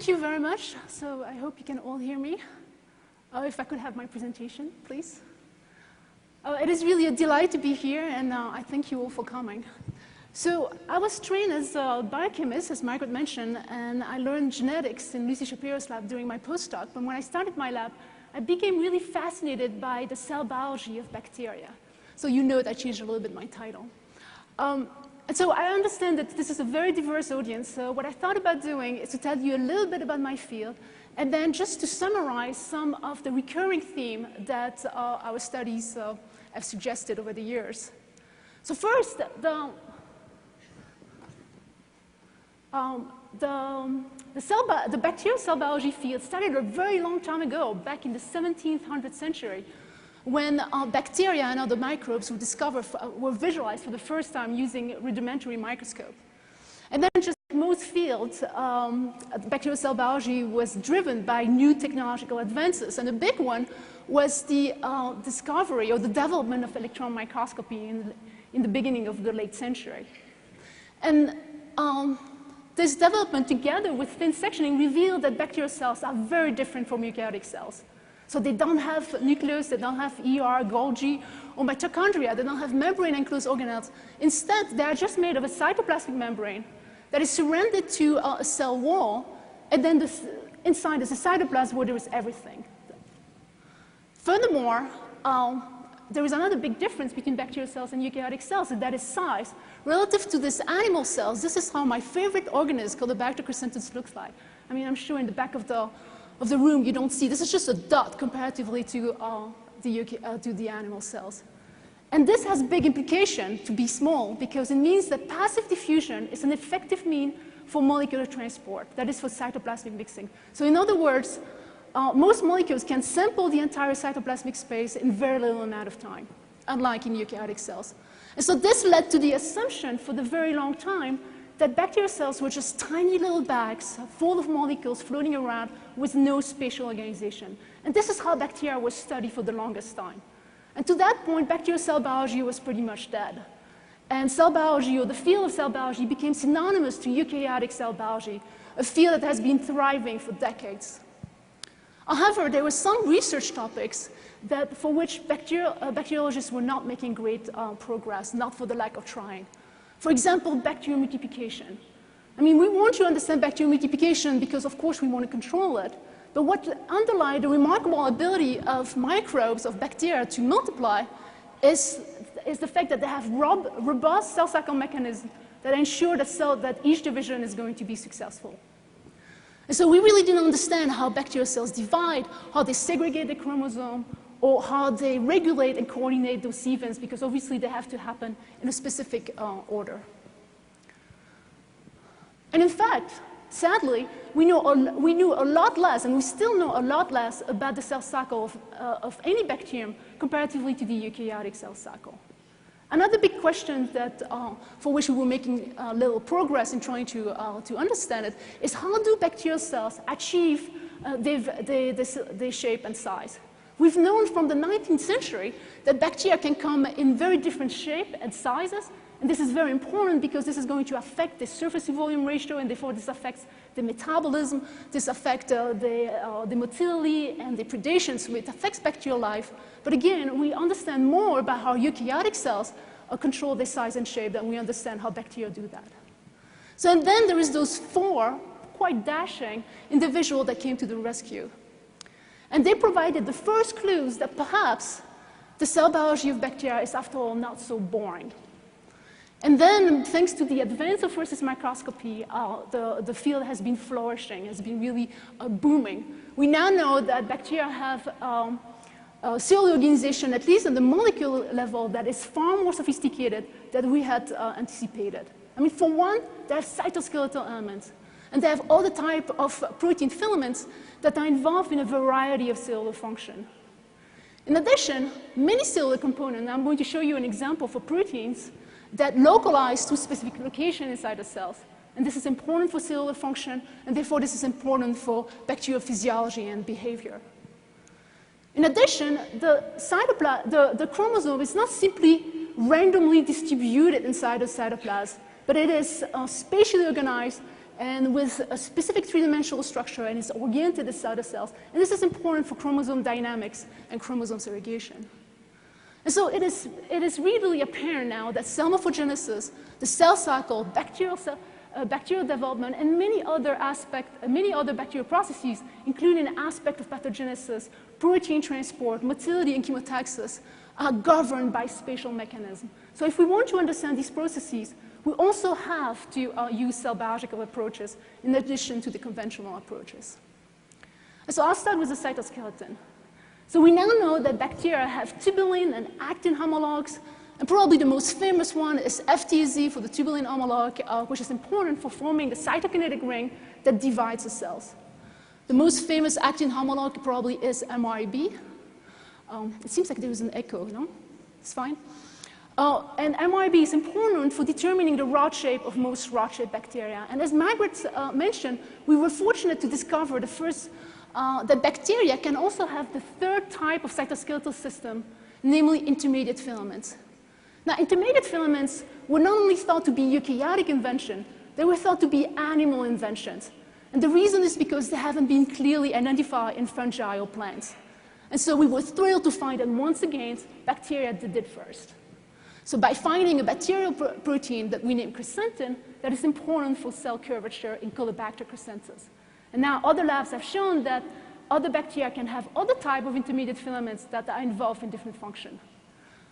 Thank you very much. So I hope you can all hear me. If I could have my presentation, please. It is really a delight to be here, and I thank you all for coming. So I was trained as a biochemist, as Margaret mentioned, and I learned genetics in Lucy Shapiro's lab during my postdoc. But when I started my lab, I became really fascinated by the cell biology of bacteria. So you know that I changed a little bit my title. And so I understand that this is a very diverse audience. So what I thought about doing is to tell you a little bit about my field, and then just to summarize some of the recurring theme that our studies have suggested over the years. So first, the bacterial cell biology field started a very long time ago, back in the 1700th century, when bacteria and other microbes were visualized for the first time using a rudimentary microscope. And then, just like most fields, bacterial cell biology was driven by new technological advances. And a big one was the discovery or the development of electron microscopy in the beginning of the late century. And this development, together with thin sectioning, revealed that bacterial cells are very different from eukaryotic cells. So they don't have nucleus, they don't have ER, Golgi, or mitochondria, they don't have membrane-enclosed organelles. Instead, they are just made of a cytoplasmic membrane that is surrounded to a cell wall, and then inside is a cytoplasm where there is everything. Furthermore, there is another big difference between bacterial cells and eukaryotic cells, and that is size. Relative to these animal cells, this is how my favorite organism called the Bacterochrysanthus looks like. I mean, I'm sure in the back of the room you don't see. This is just a dot comparatively to the animal cells. And this has big implication to be small, because it means that passive diffusion is an effective mean for molecular transport, that is for cytoplasmic mixing. So in other words, most molecules can sample the entire cytoplasmic space in very little amount of time, unlike in eukaryotic cells. And so this led to the assumption for the very long time that bacterial cells were just tiny little bags full of molecules floating around with no spatial organization. And this is how bacteria was studied for the longest time. And to that point, bacterial cell biology was pretty much dead. And cell biology, or the field of cell biology, became synonymous to eukaryotic cell biology, a field that has been thriving for decades. However, there were some research topics for which bacteriologists were not making great progress, not for the lack of trying. For example, bacterial multiplication. I mean, we want to understand bacterial multiplication because, of course, we want to control it. But what underlies the remarkable ability of microbes, of bacteria, to multiply is the fact that they have robust cell cycle mechanisms that ensure that each division is going to be successful. And so we really didn't understand how bacterial cells divide, how they segregate the chromosome, or how they regulate and coordinate those events, because obviously they have to happen in a specific order. And in fact, sadly, we knew a lot less, and we still know a lot less about the cell cycle of any bacterium comparatively to the eukaryotic cell cycle. Another big question for which we were making little progress in trying to understand it is, how do bacterial cells achieve their shape and size? We've known from the 19th century that bacteria can come in very different shape and sizes, and this is very important because this is going to affect the surface to volume ratio, and therefore this affects the metabolism, this affects the motility and the predation, so it affects bacterial life. But again, we understand more about how eukaryotic cells control their size and shape than we understand how bacteria do that. So and then there is those four quite dashing individuals that came to the rescue. And they provided the first clues that perhaps the cell biology of bacteria is, after all, not so boring. And then, thanks to the advance of fluorescence microscopy, the field has been flourishing, has been really booming. We now know that bacteria have cellular organization, at least at the molecular level, that is far more sophisticated than we had anticipated. I mean, for one, they have cytoskeletal elements. And they have all the type of protein filaments that are involved in a variety of cellular function. In addition, many cellular components, I'm going to show you an example for proteins, that localize to specific location inside the cells. And this is important for cellular function, and therefore this is important for bacterial physiology and behavior. In addition, the chromosome is not simply randomly distributed inside the cytoplasm, but it is spatially organized and with a specific three-dimensional structure, and is oriented inside the cells. And this is important for chromosome dynamics and chromosome segregation. And so it is readily apparent now that cell morphogenesis, the cell cycle, bacterial development, and many other bacterial processes, including an aspect of pathogenesis, protein transport, motility, and chemotaxis, are governed by spatial mechanisms. So if we want to understand these processes, we also have to use cell biological approaches in addition to the conventional approaches. And so I'll start with the cytoskeleton. So we now know that bacteria have tubulin and actin homologs, and probably the most famous one is FTZ for the tubulin homolog, which is important for forming the cytokinetic ring that divides the cells. The most famous actin homolog probably is MRB. It seems like there was an echo, no? It's fine. And MRB is important for determining the rod shape of most rod-shaped bacteria. And as Margaret mentioned, we were fortunate to discover that bacteria can also have the third type of cytoskeletal system, namely intermediate filaments. Now, intermediate filaments were not only thought to be eukaryotic invention, they were thought to be animal inventions. And the reason is because they haven't been clearly identified in fungi or plants. And so we were thrilled to find that once again, bacteria did it first. So by finding a bacterial protein that we named crescentin, that is important for cell curvature in Colobacter crescentus. And now other labs have shown that other bacteria can have other type of intermediate filaments that are involved in different function.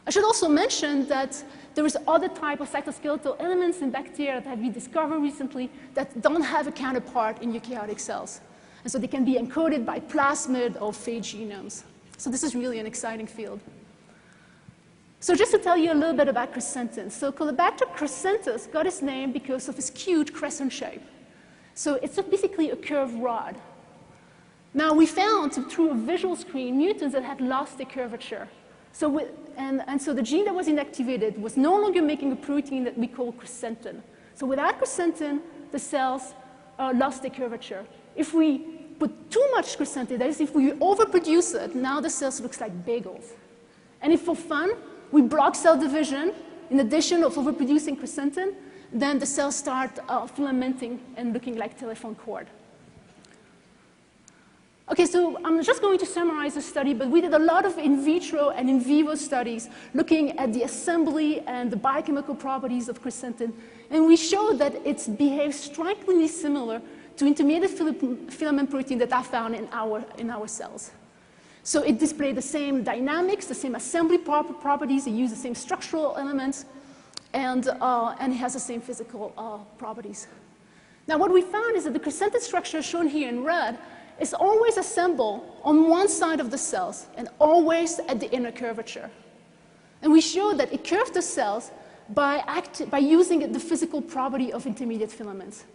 I should also mention that there is other type of cytoskeletal elements in bacteria that have been discovered recently that don't have a counterpart in eukaryotic cells. And so they can be encoded by plasmid or phage genomes. So this is really an exciting field. So just to tell you a little bit about crescentin. So Colobacter crescentus got its name because of its cute crescent shape. So it's basically a curved rod. Now we found through a visual screen mutants that had lost their curvature. So so the gene that was inactivated was no longer making a protein that we call crescentin. So without crescentin, the cells lost their curvature. If we put too much crescentin, that is, if we overproduce it, now the cells looks like bagels. And if for fun, we block cell division, in addition of overproducing crescentin, then the cells start filamenting and looking like telephone cord. Okay, so I'm just going to summarize the study, but we did a lot of in vitro and in vivo studies looking at the assembly and the biochemical properties of crescentin, and we showed that it behaves strikingly similar to intermediate filament protein that are found in our cells. So it displayed the same dynamics, the same assembly properties, it used the same structural elements, and it has the same physical properties. Now what we found is that the crescentin structure shown here in red is always assembled on one side of the cells and always at the inner curvature. And we showed that it curved the cells by using the physical property of intermediate filaments.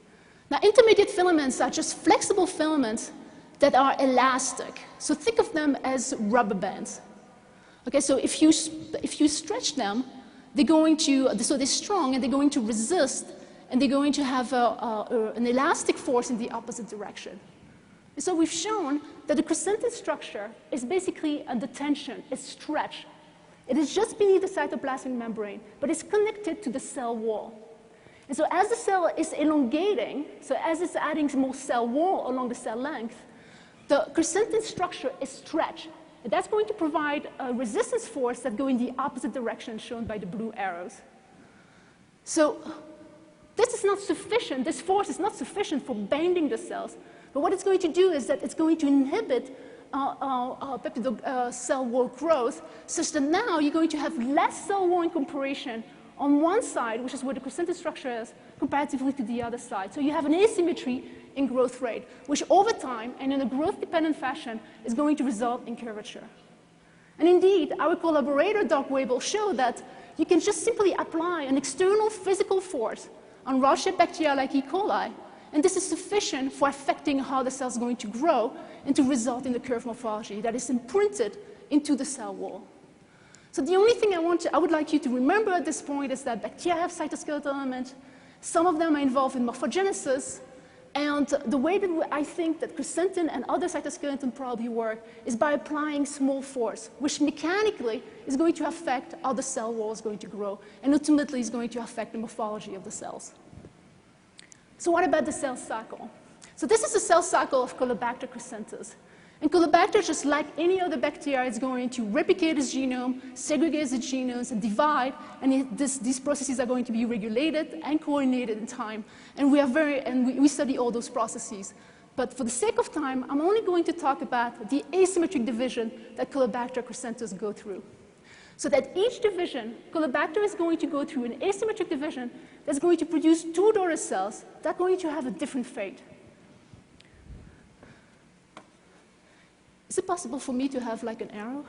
Now, intermediate filaments are just flexible filaments that are elastic. So think of them as rubber bands. Okay, so if you stretch them, so they're strong and they're going to resist, and they're going to have an elastic force in the opposite direction. And so we've shown that the crescentin structure is basically under tension, it's stretched. It is just beneath the cytoplasmic membrane, but it's connected to the cell wall. And so as the cell is elongating, so as it's adding more cell wall along the cell length, the crescentin structure is stretched. And that's going to provide a resistance force that go in the opposite direction shown by the blue arrows. So this is not sufficient, this force is not sufficient for bending the cells. But what it's going to do is that it's going to inhibit cell wall growth, such that now you're going to have less cell wall incorporation on one side, which is where the crescentin structure is, comparatively to the other side. So you have an asymmetry in growth rate, which over time and in a growth-dependent fashion is going to result in curvature. And indeed, our collaborator, Doug Wabel, showed that you can just simply apply an external physical force on rod-shaped bacteria like E. coli, and this is sufficient for affecting how the cell is going to grow and to result in the curve morphology that is imprinted into the cell wall. So the only thing I would like you to remember at this point is that bacteria have cytoskeletal elements. Some of them are involved in morphogenesis. And the way that I think that crescentin and other cytoskeleton probably work is by applying small force, which mechanically is going to affect how the cell wall is going to grow, and ultimately is going to affect the morphology of the cells. So what about the cell cycle? So this is the cell cycle of Colobacter crescentus. And Colobacter, just like any other bacteria, is going to replicate its genome, segregate its genomes, and divide. And these processes are going to be regulated and coordinated in time. And we study all those processes. But for the sake of time, I'm only going to talk about the asymmetric division that Colobacter crescentus go through. So that each division, Colobacter is going to go through an asymmetric division that's going to produce two daughter cells that are going to have a different fate. Is it possible for me to have like an arrow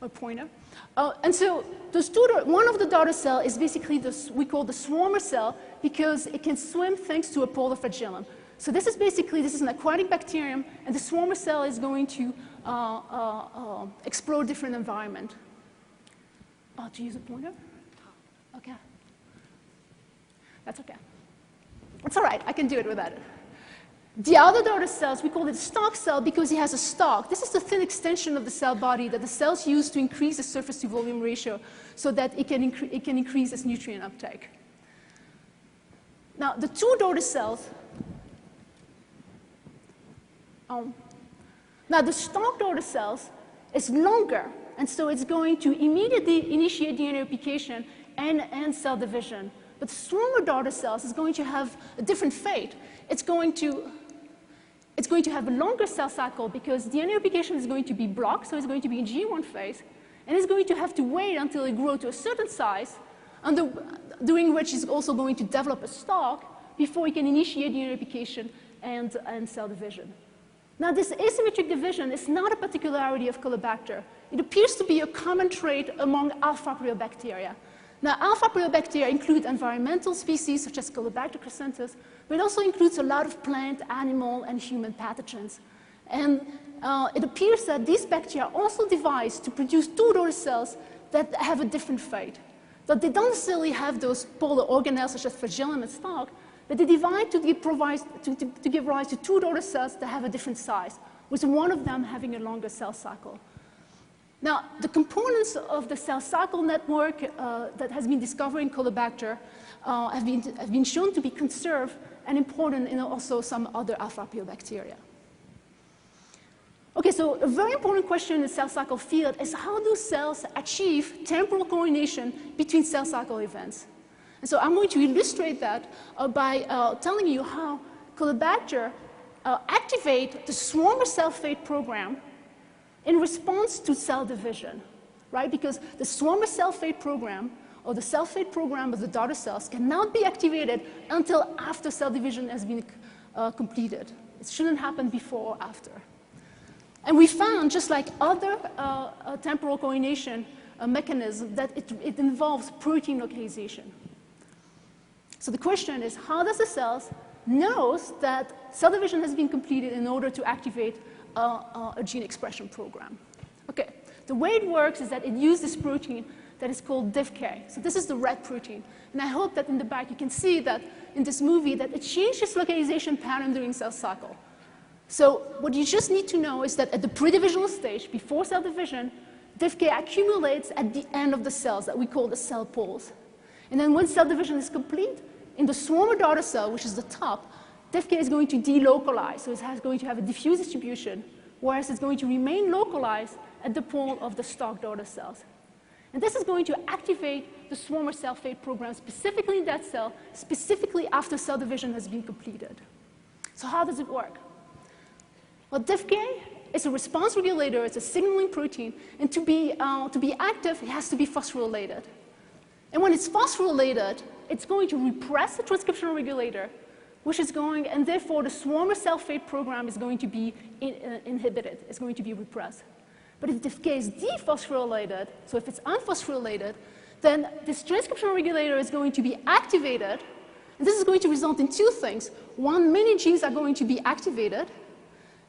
or pointer? And so those one of the daughter cell is basically this we call the swarmer cell because it can swim thanks to a polar flagellum. So this is an aquatic bacterium, and the swarmer cell is going to explore different environment. To use a pointer? Okay. That's okay. It's all right. I can do it without it. The other daughter cells, we call it a stalk cell because it has a stalk. This is the thin extension of the cell body that the cells use to increase the surface to volume ratio so that it can increase its nutrient uptake. Now, the two daughter cells, now the stalk daughter cells is longer, and so it's going to immediately initiate DNA replication and cell division. But the swarmer daughter cells is going to have a different fate. It's going to have a longer cell cycle because DNA replication is going to be blocked, so it's going to be in G1 phase, and it's going to have to wait until it grows to a certain size, during which it's also going to develop a stalk before it can initiate DNA replication and cell division. Now, this asymmetric division is not a particularity of Colobacter. It appears to be a common trait among alpha-Priobacteria. Now, alpha-Priobacteria include environmental species such as Colobacter crescentus, but it also includes a lot of plant, animal, and human pathogens. And it appears that these bacteria also divide to produce two daughter cells that have a different fate. But they don't necessarily have those polar organelles such as flagellum and stalk, but they divide to give rise to two daughter cells that have a different size, with one of them having a longer cell cycle. Now, the components of the cell cycle network that has been discovered in Colobacter have been shown to be conserved and important in also some other alpha-Priobacteria. Okay, so a very important question in the cell cycle field is how do cells achieve temporal coordination between cell cycle events? And so I'm going to illustrate that by telling you how Colobacter activate the swarmer cell fate program in response to cell division, right? Because the swarmer cell fate program or the cell fate program of the daughter cells cannot be activated until after cell division has been completed. It shouldn't happen before or after. And we found, just like other temporal coordination mechanisms, that it involves protein localization. So the question is, how does the cells know that cell division has been completed in order to activate a gene expression program? Okay, the way it works is that it uses this protein that is called DivK. So this is the red protein. And I hope that in the back you can see that in this movie that it changes localization pattern during cell cycle. So what you just need to know is that at the pre-divisional stage, before cell division, DivK accumulates at the end of the cells that we call the cell poles. And then when cell division is complete, in the swarmer daughter cell, which is the top, DivK is going to delocalize. So it's going to have a diffuse distribution, whereas it's going to remain localized at the pole of the stalk daughter cells. And this is going to activate the swarmer cell fate program specifically in that cell, specifically after cell division has been completed. So how does it work? Well, DivK is a response regulator. It's a signaling protein. And to be active, it has to be phosphorylated. And when it's phosphorylated, it's going to repress the transcriptional regulator, which is going, and therefore the swarmer cell fate program is going to be inhibited. It's going to be repressed. But if DivK is dephosphorylated, so if it's unphosphorylated, then this transcriptional regulator is going to be activated. And this is going to result in two things. One, many genes are going to be activated.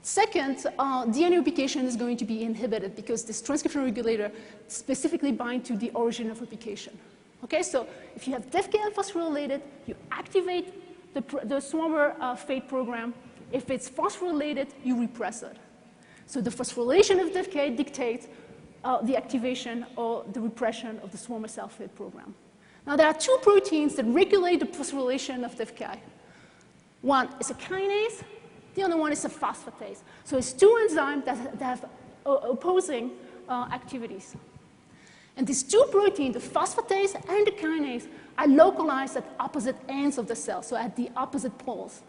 Second, DNA replication is going to be inhibited because this transcriptional regulator specifically binds to the origin of replication. Okay, so if you have DivK unphosphorylated, you activate the swarmer fate program. If it's phosphorylated, you repress it. So the phosphorylation of DivK dictates the activation or the repression of the swarmer cell fate program. Now, there are two proteins that regulate the phosphorylation of DivK. One is a kinase, the other one is a phosphatase. So it's two enzymes that have opposing activities. And these two proteins, the phosphatase and the kinase, are localized at opposite ends of the cell, so at the opposite poles.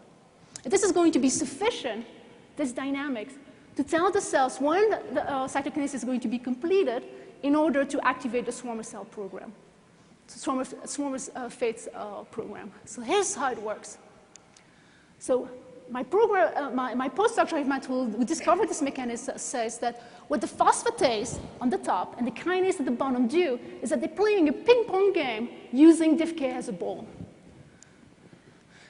And this is going to be sufficient, this dynamics, to tell the cells when the cytokinesis is going to be completed in order to activate the swarmer cell program, swarmer's fates program. So here's how it works. So my postdoctoral method, we discovered this mechanism says that what the phosphatase on the top and the kinase at the bottom do is that they're playing a ping-pong game using diff-K as a ball.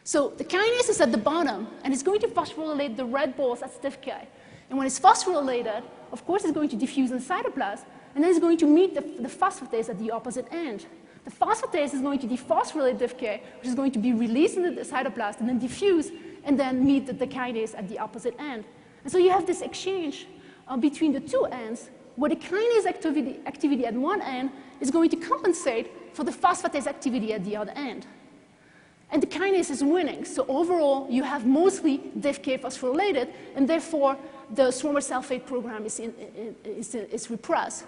So the kinase is at the bottom, and it's going to phosphorylate the red balls as diff-K. And when it's phosphorylated, of course, it's going to diffuse in the cytoplasm, and then it's going to meet the phosphatase at the opposite end. The phosphatase is going to dephosphorylate diff-K, which is going to be released in the cytoplasm and then diffuse, and then meet the kinase at the opposite end. And so you have this exchange between the two ends, where the kinase activity at one end is going to compensate for the phosphatase activity at the other end. And the kinase is winning. So overall, you have mostly diff-K phosphorylated, and therefore, the swarmer cell fate program is repressed.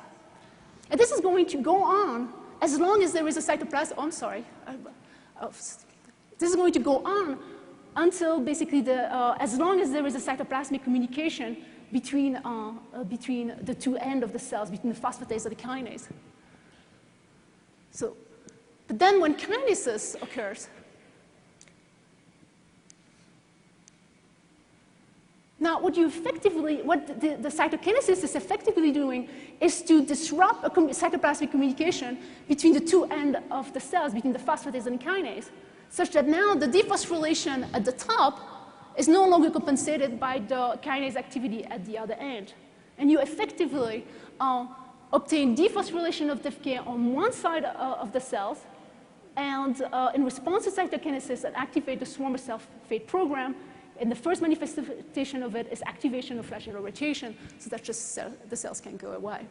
And this is going to go on as long as there is a cytoplasm. Oh, I'm sorry. This is going to go on until basically as long as there is a cytoplasmic communication between the two ends of the cells, between the phosphatase and the kinase. So, but then when kinesis occurs, now what the cytokinesis is effectively doing is to disrupt a cytoplasmic communication between the two ends of the cells, between the phosphatase and the kinase, such that now the dephosphorylation at the top is no longer compensated by the kinase activity at the other end. And you effectively obtain dephosphorylation of diff-K on one side of the cells, and in response to cytokinesis, and activate the swarmer cell fate program. And the first manifestation of it is activation of flagellar rotation, so that just the cells can go away.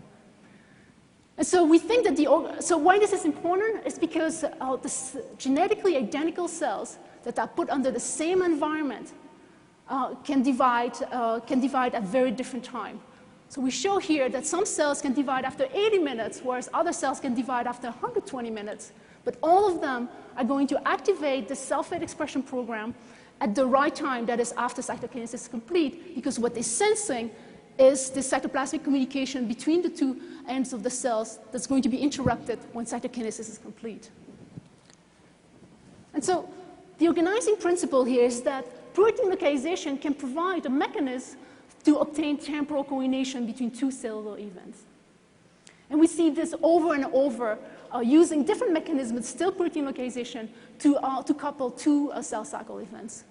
And so we think that so why this is important is because the genetically identical cells that are put under the same environment can divide at very different time. So we show here that some cells can divide after 80 minutes, whereas other cells can divide after 120 minutes. But all of them are going to activate the cell fate expression program at the right time, that is after cytokinesis is complete, because what they're sensing is the cytoplasmic communication between the two ends of the cells that's going to be interrupted when cytokinesis is complete. And so the organizing principle here is that protein localization can provide a mechanism to obtain temporal coordination between two cellular events. And we see this over and over using different mechanisms, still protein localization, to couple two cell cycle events.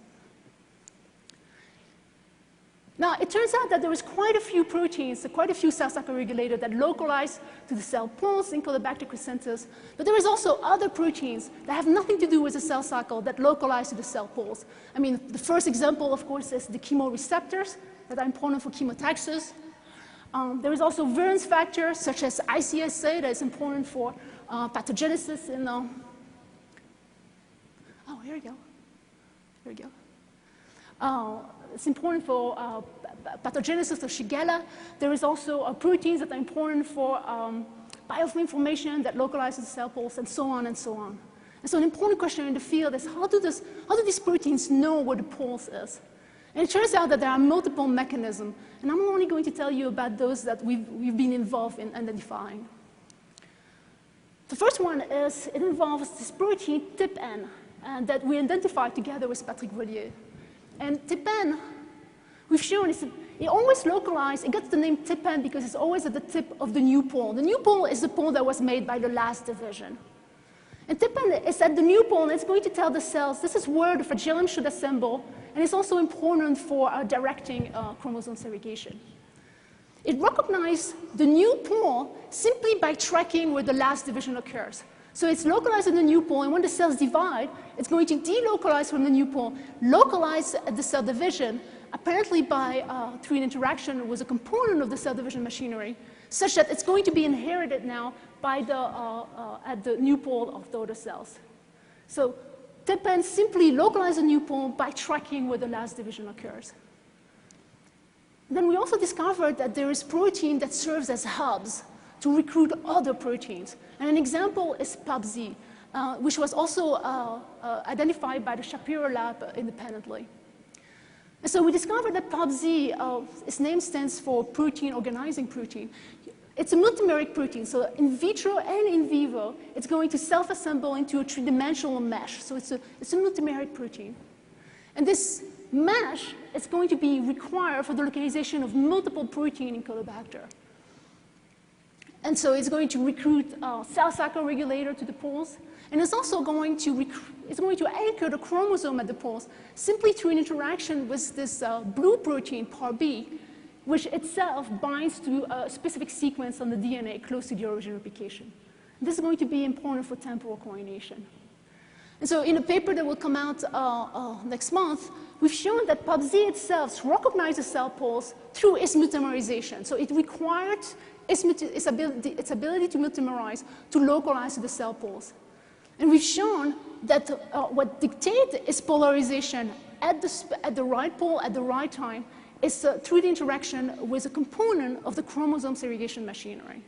Now, it turns out that there is quite a few proteins, quite a few cell cycle regulators that localize to the cell poles in Caulobacter crescentus, but there is also other proteins that have nothing to do with the cell cycle that localize to the cell poles. I mean, the first example, of course, is the chemoreceptors that are important for chemotaxis. There is also virulence factors, such as ICSA, that is important for pathogenesis in oh, here we go. Here we go. It's important for pathogenesis of Shigella. There is also proteins that are important for biofilm formation that localizes the cell poles, and so on and so on. And so an important question in the field is how do these proteins know where the poles is? And it turns out that there are multiple mechanisms, and I'm only going to tell you about those that we've been involved in identifying. The first one is it involves this protein TIP-N that we identified together with Patrick Vollier. And TIP-N, we've shown it always localized. It got the name TIP-N because it's always at the tip of the new pole. The new pole is the pole that was made by the last division. And TIP-N is at the new pole, and it's going to tell the cells this is where the flagellum should assemble, and it's also important for directing chromosome segregation. It recognizes the new pole simply by tracking where the last division occurs. So it's localized in the new pole, and when the cells divide, it's going to delocalize from the new pole, localize at the cell division, apparently through an interaction with a component of the cell division machinery, such that it's going to be inherited now by at the new pole of the other cells. So TPN simply localizes a new pole by tracking where the last division occurs. Then we also discovered that there is protein that serves as hubs to recruit other proteins. And an example is PubZ, which was also identified by the Shapiro lab independently. And so we discovered that PubZ, its name stands for protein organizing protein. It's a multimeric protein, so in vitro and in vivo, it's going to self-assemble into a three-dimensional mesh. So it's a multimeric protein. And this mesh is going to be required for the localization of multiple protein in Caulobacter. And so it's going to recruit cell cycle regulator to the poles, and it's also going to anchor the chromosome at the poles simply through an interaction with this blue protein, PARB, which itself binds to a specific sequence on the DNA close to the origin replication. This is going to be important for temporal coordination. And so in a paper that will come out next month, we've shown that PubZ itself recognizes cell poles through its multimerization. So it required its ability to multimerize to localize to the cell poles. And we've shown that what dictates its polarization at the right pole at the right time is through the interaction with a component of the chromosome segregation machinery.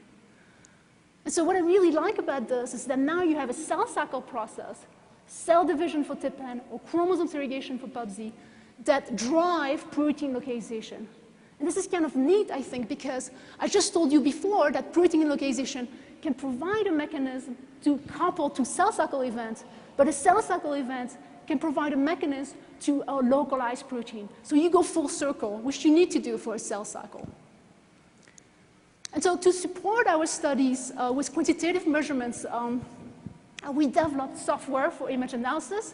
And so what I really like about this is that now you have a cell cycle process, cell division for TPN, or chromosome segregation for PubZ, that drive protein localization. And this is kind of neat, I think, because I just told you before that protein localization can provide a mechanism to couple to cell cycle events, but a cell cycle event can provide a mechanism to localize protein. So you go full circle, which you need to do for a cell cycle. And so to support our studies with quantitative measurements, we developed software for image analysis.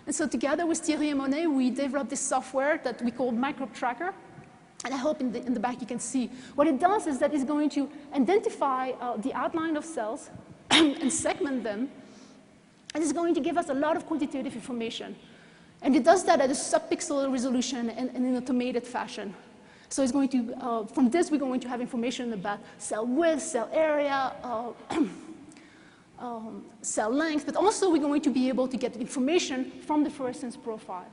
And so together with Thierry and Monet, we developed this software that we call Microbe Tracker. And I hope in the back you can see. What it does is that it's going to identify the outline of cells and segment them. And it's going to give us a lot of quantitative information. And it does that at a sub-pixel resolution and in an automated fashion. So it's going to, from this, we're going to have information about cell width, cell area, cell length, but also we're going to be able to get information from the fluorescence profile.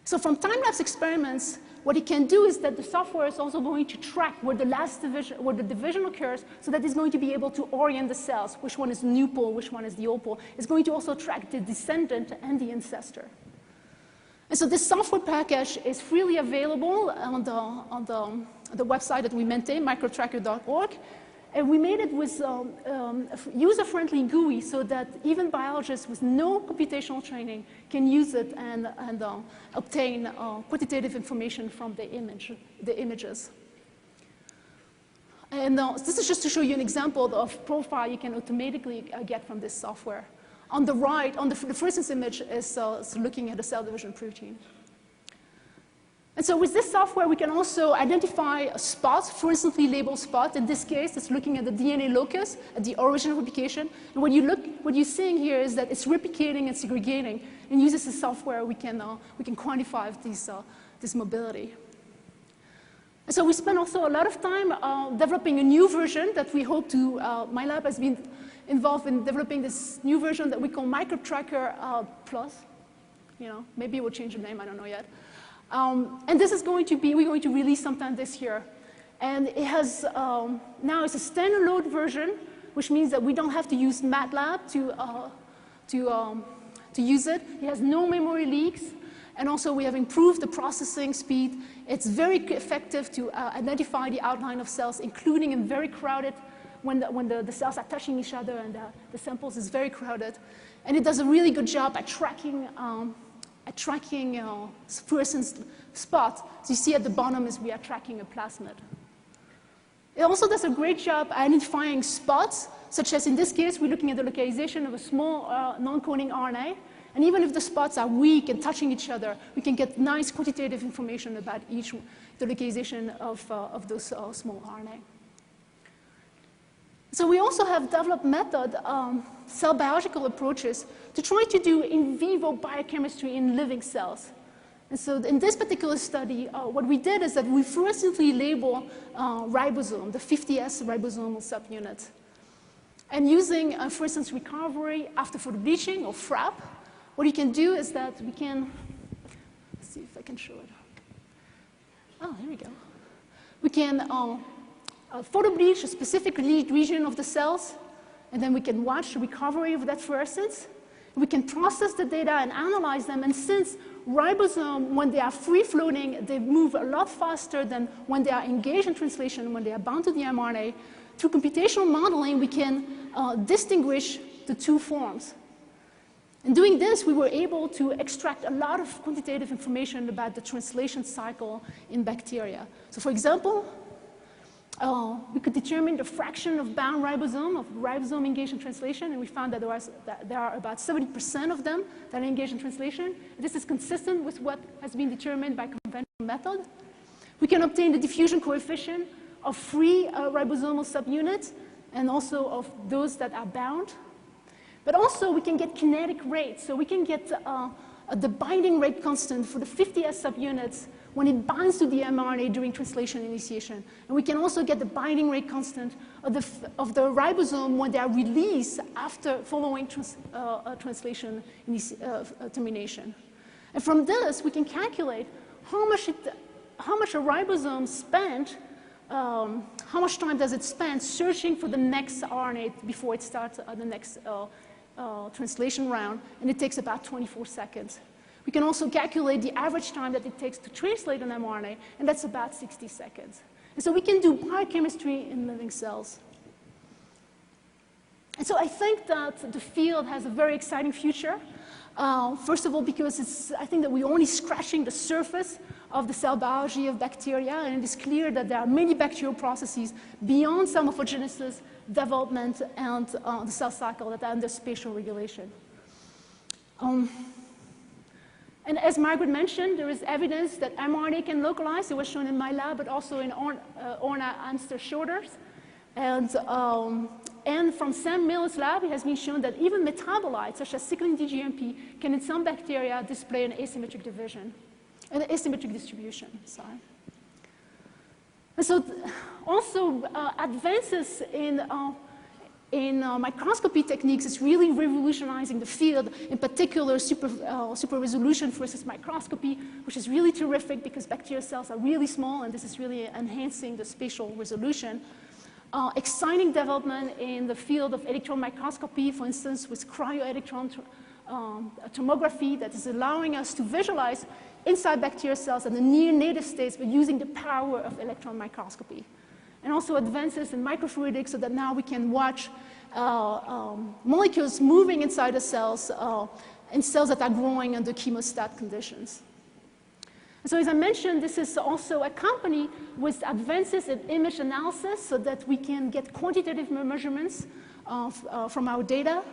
So from time-lapse experiments, what it can do is that the software is also going to track where the last division, where the division occurs, so that it's going to be able to orient the cells, which one is the new pole, which one is the old pole. It's going to also track the descendant and the ancestor. And so this software package is freely available on the website that we maintain, microtracker.org. And we made it with a user-friendly GUI so that even biologists with no computational training can use it and obtain quantitative information from the images. And this is just to show you an example of profile you can automatically get from this software. On the right, on the fluorescence image is looking at a cell division protein. And so with this software, we can also identify a spot, fluorescently labeled spot. In this case, it's looking at the DNA locus, at the origin of replication. And what you're seeing here is that it's replicating and segregating. And uses the software, we can quantify this mobility. And so we spent also a lot of time developing a new version that we hope to, my lab has been involved in developing this new version that we call Microtracker Plus. You know, maybe we'll change the name, I don't know yet. And this is going to be, we're going to release sometime this year. And it has, now it's a standalone version, which means that we don't have to use MATLAB to use it. It has no memory leaks. And also we have improved the processing speed. It's very effective to identify the outline of cells, including in very crowded, when the cells are touching each other and the samples is very crowded. And it does a really good job at tracking fluorescence spots. So you see at the bottom is we are tracking a plasmid. It also does a great job identifying spots, such as in this case, we're looking at the localization of a small non-coding RNA. And even if the spots are weak and touching each other, we can get nice quantitative information about the localization of those small RNA. So we also have developed cell biological approaches to try to do in vivo biochemistry in living cells. And so in this particular study, what we did is that we fluorescently label ribosome, the 50S ribosomal subunit. And using fluorescence recovery after photobleaching, or FRAP, what you can do is that we can, let's see if I can show it. Oh, here we go. We can photo bleach a specific region of the cells, and then we can watch the recovery of that fluorescence. We can process the data and analyze them, and since ribosomes, when they are free-floating, they move a lot faster than when they are engaged in translation, when they are bound to the mRNA. Through computational modeling, we can distinguish the two forms. In doing this, we were able to extract a lot of quantitative information about the translation cycle in bacteria. So for example, we could determine the fraction of bound ribosome engaged in translation, and we found that there are about 70% of them that are engaged in translation. This is consistent with what has been determined by conventional method. We can obtain the diffusion coefficient of free ribosomal subunits and also of those that are bound. But also we can get kinetic rates, so we can get the binding rate constant for the 50S subunits when it binds to the mRNA during translation initiation. And we can also get the binding rate constant of the ribosome when they are released after following translation termination. And from this, we can calculate how much a ribosome spent, how much time does it spend searching for the next RNA before it starts the next translation round, and it takes about 24 seconds. We can also calculate the average time that it takes to translate an mRNA, and that's about 60 seconds. And so we can do biochemistry in living cells. And so I think that the field has a very exciting future. First of all, because I think that we're only scratching the surface of the cell biology of bacteria, and it is clear that there are many bacterial processes beyond cell morphogenesis, development, and the cell cycle that are under spatial regulation. And as Margaret mentioned, there is evidence that mRNA can localize. It was shown in my lab, but also in Orna Amster-Shorter's. And from Sam Miller's lab, it has been shown that even metabolites, such as cyclin DGMP, can in some bacteria display an asymmetric distribution. Sorry. And so also advances in microscopy techniques is really revolutionizing the field, in particular super resolution fluorescence microscopy, which is really terrific because bacterial cells are really small, and this is really enhancing the spatial resolution. Exciting development in the field of electron microscopy, for instance, with cryo-electron tomography that is allowing us to visualize inside bacterial cells in the near-native states by using the power of electron microscopy. And also advances in microfluidics so that now we can watch molecules moving inside the cells in cells that are growing under chemostat conditions. And so as I mentioned, this is also accompanied with advances in image analysis so that we can get quantitative measurements from our data.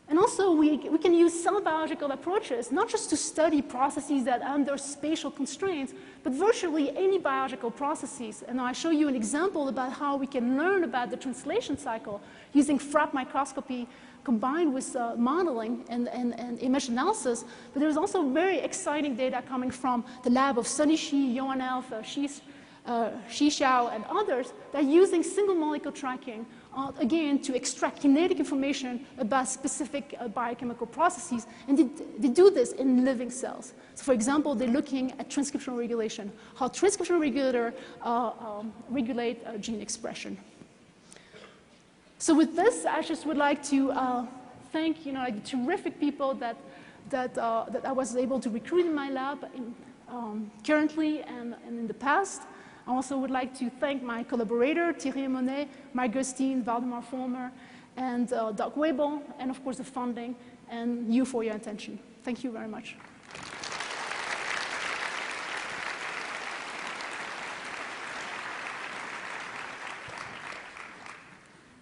And also we can use cell biological approaches, not just to study processes that are under spatial constraints, but virtually any biological processes. And I'll show you an example about how we can learn about the translation cycle using FRAP microscopy combined with modeling and image analysis. But there's also very exciting data coming from the lab of Sunny Shi, Johan Elf, Shi Xiao, and others that are using single molecule tracking, again, to extract kinetic information about specific biochemical processes. And they do this in living cells. So for example, they're looking at transcriptional regulation, how transcriptional regulators regulate gene expression. So with this, I just would like to thank the terrific people that I was able to recruit in my lab currently and in the past. I also would like to thank my collaborator, Thierry Monet, Mike Gerstein, Valdemar Fulmer, and Doug Webel, and of course the funding, and you for your attention. Thank you very much.